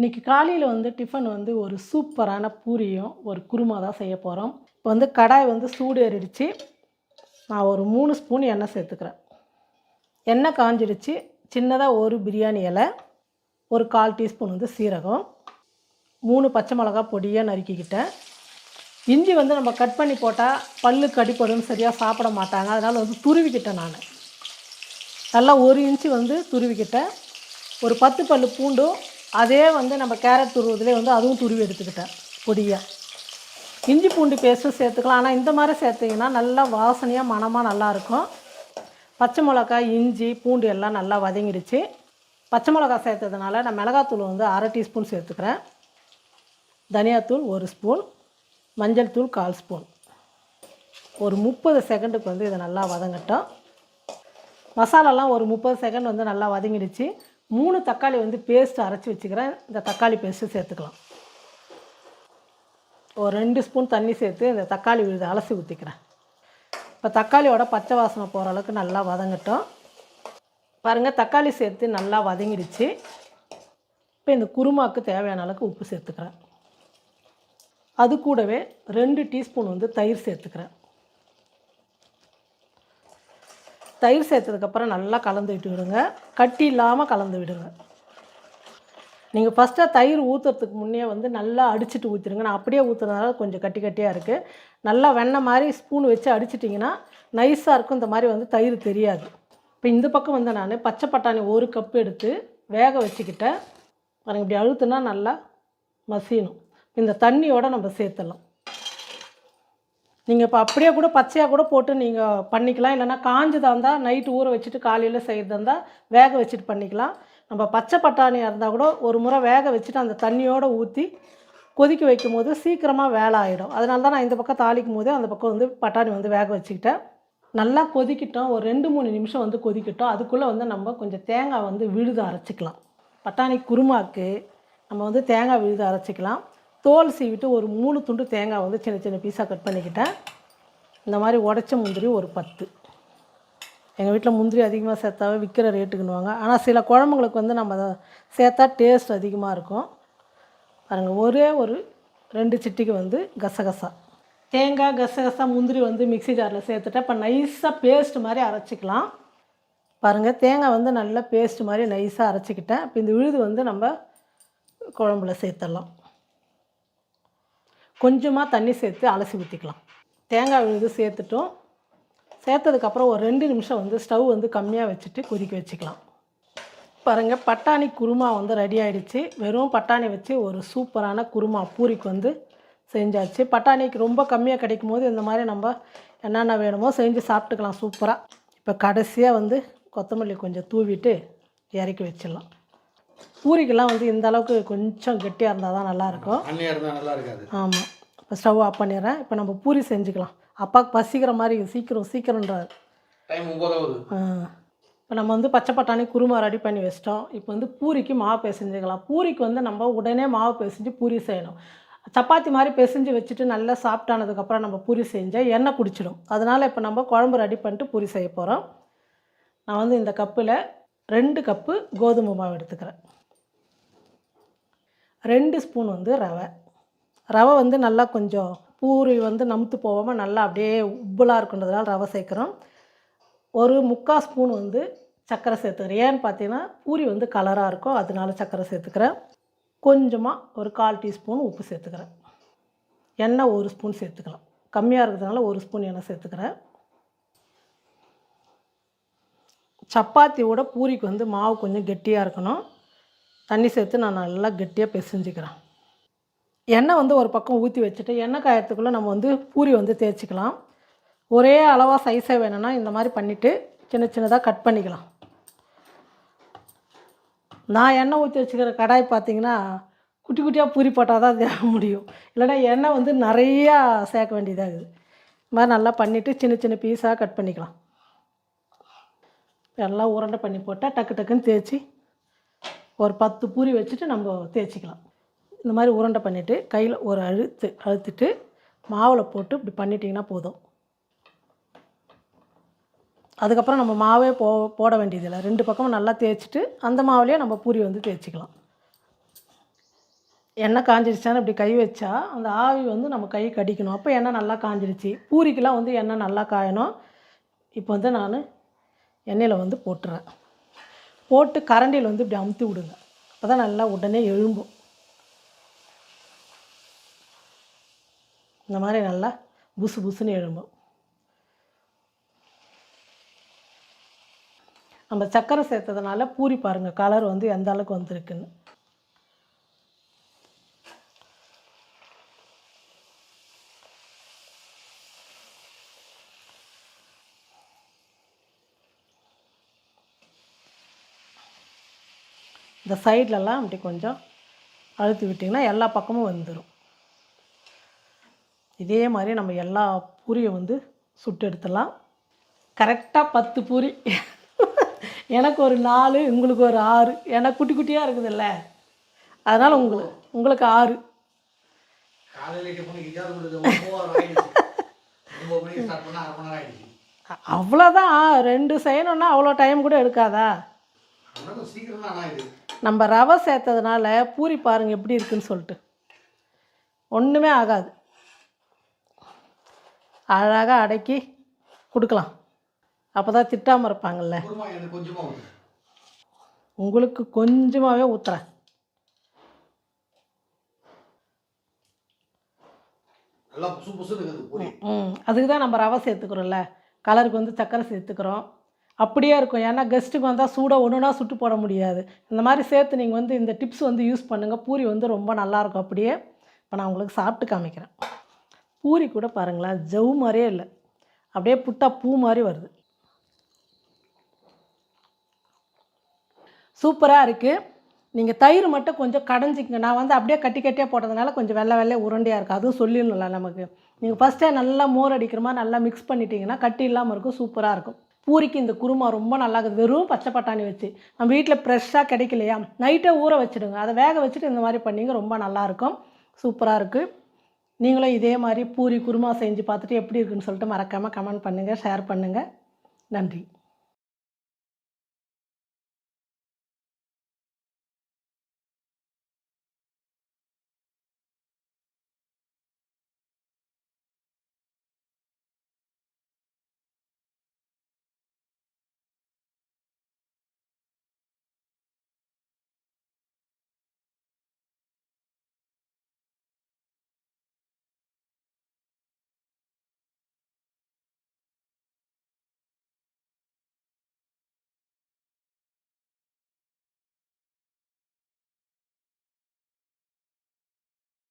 இன்றைக்கி காலையில் வந்து டிஃபன் வந்து ஒரு சூப்பரான பூரியும் ஒரு குருமா தான் செய்ய போகிறோம். இப்போ வந்து கடாய் வந்து சூடு ஏறிடுச்சு. நான் ஒரு 3 ஸ்பூன் எண்ணெய் சேர்த்துக்கிறேன். எண்ணெய் காஞ்சிடுச்சு. சின்னதாக ஒரு பிரியாணி இலை, ஒரு 1/4 டீஸ்பூன் வந்து சீரகம், 3 பச்சை மிளகா பொடியாக நறுக்கிக்கிட்டேன். இஞ்சி வந்து நம்ம கட் பண்ணி போட்டால் பல்லுக்கு அடிப்படுன்னு சரியாக சாப்பிட மாட்டாங்க. அதனால் வந்து துருவிக்கிட்டேன் நான். நல்லா 1 இன்ச்சு வந்து துருவிக்கிட்டேன். ஒரு 10 பல்லு பூண்டும் அதே வந்து நம்ம கேரட் துருவதுலேயே வந்து அதுவும் துருவி எடுத்துக்கிட்டேன் பொடியாக. இஞ்சி பூண்டு பேஸ்ட்டும் சேர்த்துக்கலாம். ஆனால் இந்த மாதிரி சேர்த்திங்கன்னா நல்லா வாசனையாக மணமாக நல்லாயிருக்கும். பச்சை மிளகாய், இஞ்சி, பூண்டு எல்லாம் நல்லா வதங்கிடுச்சு. பச்சை மிளகாய் சேர்த்ததுனால நான் மிளகாத்தூள் வந்து 1/2 டீஸ்பூன் சேர்த்துக்கிறேன். தனியாத்தூள் 1 ஸ்பூன், மஞ்சள் தூள் 1/4 ஸ்பூன். ஒரு 30 செகண்டுக்கு வந்து இதை நல்லா வதங்கட்டும். மசாலாலாம் ஒரு 30 செகண்ட் வந்து நல்லா வதங்கிடுச்சு. 3 தக்காளி வந்து பேஸ்ட்டு அரைச்சி வச்சுக்கிறேன். இந்த தக்காளி பேஸ்ட்டு சேர்த்துக்கலாம். ஒரு 2 ஸ்பூன் தண்ணி சேர்த்து இந்த தக்காளி விழுது அலசி ஊற்றிக்கிறேன். இப்போ தக்காளியோட பச்சை வாசனை போகிற அளவுக்கு நல்லா வதங்கட்டும். பாருங்கள், தக்காளி சேர்த்து நல்லா வதங்கிடுச்சு. இப்போ இந்த குருமாவுக்கு தேவையான அளவுக்கு உப்பு சேர்த்துக்கிறேன். அது கூடவே 2 டீஸ்பூன் வந்து தயிர் சேர்த்துக்கிறேன். தயிர் சேர்த்ததுக்கப்புறம் நல்லா கலந்து விட்டு விடுங்க. கட்டி இல்லாமல் கலந்து விடுங்க. நீங்கள் ஃபஸ்ட்டாக தயிர் ஊற்றுறதுக்கு முன்னே வந்து நல்லா அடிச்சுட்டு ஊற்றிடுங்க. நான் அப்படியே ஊற்றுறதுனால கொஞ்சம் கட்டி கட்டியாக இருக்குது. நல்லா வெண்ணெய் மாதிரி ஸ்பூன் வச்சு அடிச்சிட்டிங்கன்னா நைஸாக இருக்கும். இந்த மாதிரி வந்து தயிர் தெரியாது. இப்போ இந்த பக்கம் வந்து நான் பச்சை பட்டாணி 1 கப் எடுத்து வேக வச்சுக்கிட்டேன். பாருங்கள், இப்படி அழுத்துனா நல்லா மசியணும். இந்த தண்ணியோடு நம்ம சேர்த்துடலாம். நீங்கள் இப்போ அப்படியே கூட பச்சையாக கூட போட்டு நீங்கள் பண்ணிக்கலாம். இல்லைனா காஞ்சதாக இருந்தால் நைட்டு ஊற வச்சுட்டு காலையில் செய்கிறதா இருந்தால் வேக வச்சுட்டு பண்ணிக்கலாம். நம்ம பச்சை பட்டாணியாக இருந்தால் கூட ஒரு முறை வேக வச்சுட்டு அந்த தண்ணியோடு ஊற்றி கொதிக்க வைக்கும் போது சீக்கிரமாக வேலை ஆகிடும். அதனால தான் நான் இந்த பக்கம் தாளிக்கும் போது அந்த பக்கம் வந்து பட்டாணி வந்து வேக வச்சுக்கிட்டேன். நல்லா கொதிக்கிட்டோம். ஒரு 2-3 நிமிஷம் வந்து கொதிக்கிட்டோம். அதுக்குள்ளே வந்து நம்ம கொஞ்சம் தேங்காய் வந்து விழுது அரைச்சிக்கலாம். பட்டாணி குருமாவுக்கு நம்ம வந்து தேங்காய் விழுது அரைச்சிக்கலாம். தோல் சீவிட்டு ஒரு 3 துண்டு தேங்காய் வந்து சின்ன சின்ன பீஸாக கட் பண்ணிக்கிட்டேன். இந்த மாதிரி உடச்ச முந்திரி ஒரு 10. எங்கள் வீட்டில் முந்திரி அதிகமாக சேர்த்தாவே விற்கிற ரேட்டுக்குன்னுவாங்க. ஆனால் சில குழம்புங்களுக்கு வந்து நம்ம சேர்த்தா டேஸ்ட் அதிகமாக இருக்கும். பாருங்கள், ஒரே ஒரு 2 சிட்டிக்கு வந்து கசகசா. தேங்காய், கசகசா, முந்திரி வந்து மிக்ஸி ஜாரில் சேர்த்துட்டேன். இப்போ நைஸாக பேஸ்ட் மாதிரி அரைச்சிக்கலாம். பாருங்கள், தேங்காய் வந்து நல்லா பேஸ்ட் மாதிரி நைஸாக அரைச்சிக்கிட்டேன். இப்போ இந்த விழுது வந்து நம்ம குழம்புல சேர்த்துடலாம். கொஞ்சமாக தண்ணி சேர்த்து அலசி ஊற்றிக்கலாம். தேங்காய் விழுது சேர்த்துட்டோம். சேர்த்ததுக்கப்புறம் ஒரு 2 நிமிஷம் வந்து ஸ்டவ் வந்து கம்மியாக வச்சுட்டு கொதிக்க வச்சுக்கலாம். பாருங்கள், பட்டாணி குருமா வந்து ரெடி ஆகிடுச்சு. வெறும் பட்டாணி வச்சு ஒரு சூப்பரான குருமா பூரிக்கு வந்து செஞ்சாச்சு. பட்டாணிக்கு ரொம்ப கம்மியாக கிடைக்கும் போது இந்த மாதிரி நம்ம என்னென்ன வேணுமோ செஞ்சு சாப்பிட்டுக்கலாம் சூப்பராக. இப்போ கடைசியாக வந்து கொத்தமல்லி கொஞ்சம் தூவிட்டு இறக்கி வச்சிடலாம். பூரிக்கெல்லாம் வந்து இந்த அளவுக்கு கொஞ்சம் கெட்டியாக இருந்தால் தான் நல்லாயிருக்கும். ஆமாம். இப்போ ஸ்டவ் ஆஃப் பண்ணிடுறேன். இப்போ நம்ம பூரி செஞ்சுக்கலாம். அப்பாவுக்கு பசிக்கிற மாதிரி சீக்கிரம்ன்றார். டைம் 9 ஆகுது. இப்போ நம்ம வந்து பச்சை பட்டாணி குருமா ரெடி பண்ணி வச்சிட்டோம். இப்போ வந்து பூரிக்கு மாவு பிசைஞ்சுக்கலாம். பூரிக்கு வந்து நம்ம உடனே மாவு பிசைஞ்சு பூரி செய்யணும். சப்பாத்தி மாதிரி பிசைஞ்சு வச்சுட்டு நல்லா சாப்பிட்டானதுக்கப்புறம் நம்ம பூரி செஞ்சால் எண்ணெய் குடிச்சிடும். அதனால் இப்போ நம்ம குழம்பு ரெடி பண்ணிட்டு பூரி செய்ய போகிறோம். நான் வந்து இந்த கப்பில் 2 கப்பு கோதுமை மாவு எடுத்துக்கிறேன். 2 ஸ்பூன் வந்து ரவை வந்து நல்லா கொஞ்சம் பூரி வந்து நமுத்து போகாமல் நல்லா அப்படியே உப்பலாக இருக்குன்றதுனால ரவை சேர்க்குறோம். ஒரு 3/4 ஸ்பூன் வந்து சர்க்கரை சேர்த்துக்கிறேன். ஏன்னு பார்த்தீங்கன்னா பூரி வந்து கலராக இருக்கும், அதனால சர்க்கரை சேர்த்துக்கிறேன். கொஞ்சமாக ஒரு 1/4 டீஸ்பூன் உப்பு சேர்த்துக்கிறேன். எண்ணெய் 1 ஸ்பூன் சேர்த்துக்கலாம். கம்மியாக இருக்கிறதுனால 1 ஸ்பூன் எண்ணெய் சேர்த்துக்கிறேன். சப்பாத்தியோட பூரிக்கு வந்து மாவு கொஞ்சம் கெட்டியாக இருக்கணும். தண்ணி சேர்த்து நான் நல்லா கெட்டியாக பிசைஞ்சிக்கிறேன். எண்ணெய் வந்து ஒரு பக்கம் ஊற்றி வச்சுட்டு எண்ணெய் காயத்துக்குள்ளே நம்ம வந்து பூரி வந்து தேய்ச்சிக்கலாம். ஒரே அளவாக சைஸாக வேணும்னா இந்த மாதிரி பண்ணிவிட்டு சின்ன சின்னதாக கட் பண்ணிக்கலாம். நான் எண்ணெய் ஊற்றி வச்சுக்கிற கடாய் பார்த்திங்கன்னா குட்டி குட்டியாக பூரி போட்டால் தான் தேவை முடியும். இல்லைனா எண்ணெய் வந்து நிறையா சேர்க்க வேண்டியதாகுது. இது மாதிரி நல்லா பண்ணிவிட்டு சின்ன சின்ன பீஸாக கட் பண்ணிக்கலாம். எல்லாம் உருண்டை பண்ணி போட்டால் டக்கு டக்குன்னு தேய்ச்சி ஒரு 10 பூரி வச்சுட்டு நம்ம தேய்ச்சிக்கலாம். இந்த மாதிரி உருண்டை பண்ணிவிட்டு கையில் ஒரு அழுத்திட்டு மாவில் போட்டு இப்படி பண்ணிட்டிங்கன்னா போதும். அதுக்கப்புறம் நம்ம மாவே போட வேண்டியதில்லை. 2 பக்கமும் நல்லா தேய்ச்சிட்டு அந்த மாவுலேயே நம்ம பூரி வந்து தேய்ச்சிக்கலாம். எண்ணெய் காஞ்சிடுச்சான்னு இப்படி கை வச்சா அந்த ஆவி வந்து நம்ம கை கடிக்கணும். அப்போ எண்ணெய் நல்லா காஞ்சிடுச்சு. பூரிக்கெலாம் வந்து எண்ணெய் நல்லா காயணும். இப்போ வந்து நான் எண்ணெயில் வந்து போட்டுறேன். போட்டு கரண்டியில் வந்து இப்படி அமுத்தி விடுங்க. அப்போ தான் நல்லா உடனே எழும்பும். இந்த மாதிரி நல்லா புசு புசுன்னு எழும்பும். நம்ம சர்க்கரை சேர்த்ததுனால பூரி பாருங்கள் கலர் வந்து எந்த அளவுக்கு வந்திருக்குன்னு. இந்த சைட்லலாம் அப்படி கொஞ்சம் அழுத்தி விட்டிங்கன்னா எல்லா பக்கமும் வந்துடும். இதே மாதிரி நம்ம எல்லா பூரியை வந்து சுட்டு எடுத்துடலாம். கரெக்டாக 10 பூரி. எனக்கு ஒரு 4, உங்களுக்கு ஒரு 6. ஏன்னா குட்டி குட்டியாக இருக்குதுல்ல, அதனால் உங்களுக்கு 6. அவ்வளோதான். 2 செய்யணுன்னா அவ்வளோ டைம் கூட எடுக்காதா? நம்ம ரவை சேர்த்ததுனால பூரி பாருங்கள் எப்படி இருக்குன்னு சொல்லிட்டு. ஒன்றுமே ஆகாது. அழகாக அடக்கி கொடுக்கலாம். அப்போ தான் திட்டாமல் இருப்பாங்கள்ல. உங்களுக்கு கொஞ்சமாகவே ஊற்றுறேன். அதுக்கு தான் நம்ம ரவை சேர்த்துக்கிறோம்ல, கலருக்கு வந்து சர்க்கரை சேர்த்துக்கிறோம். அப்படியே இருக்கும். ஏன்னா கெஸ்ட்டுக்கு வந்தால் சூடாக ஒன்றுனா சுட்டு போட முடியாது. இந்த மாதிரி சேர்த்து நீங்கள் வந்து இந்த டிப்ஸ் வந்து யூஸ் பண்ணுங்கள். பூரி வந்து ரொம்ப நல்லாயிருக்கும். அப்படியே இப்போ நான் உங்களுக்கு சாப்பிட்டு காமிக்கிறேன். பூரி கூட பாருங்களேன், ஜவ் மாதிரியே இல்லை, அப்படியே புட்டா பூ மாதிரி வருது. சூப்பராக இருக்குது. நீங்கள் தயிர் மட்டும் கொஞ்சம் கடைஞ்சிக்கங்க. நான் வந்து அப்படியே கட்டி கட்டியாக போட்டதுனால கொஞ்சம் வெள்ளை உருண்டையாக இருக்குது. அதுவும் சொல்லிடணும்ல நமக்கு. நீங்கள் ஃபஸ்ட்டே நல்லா மோர் அடிக்கிற மாதிரி நல்லா மிக்ஸ் பண்ணிட்டீங்கன்னா கட்டி இல்லாமல் இருக்கும், சூப்பராக இருக்கும். பூரிக்கு இந்த குருமா ரொம்ப நல்லா இருக்குது. வெறும் பச்சை பட்டாணி வச்சு நம்ம வீட்டில் ஃப்ரெஷ்ஷாக கிடைக்கலையா, நைட்டே ஊற வச்சுடுங்க. அதை வேக வச்சுட்டு இந்த மாதிரி பண்ணிங்க, ரொம்ப நல்லாயிருக்கும், சூப்பராக இருக்குது. நீங்களும் இதே மாதிரி பூரி குருமா செஞ்சு பார்த்துட்டு எப்படி இருக்குன்னு சொல்லிட்டு மறக்காமல் கமெண்ட் பண்ணுங்கள், ஷேர் பண்ணுங்கள். நன்றி.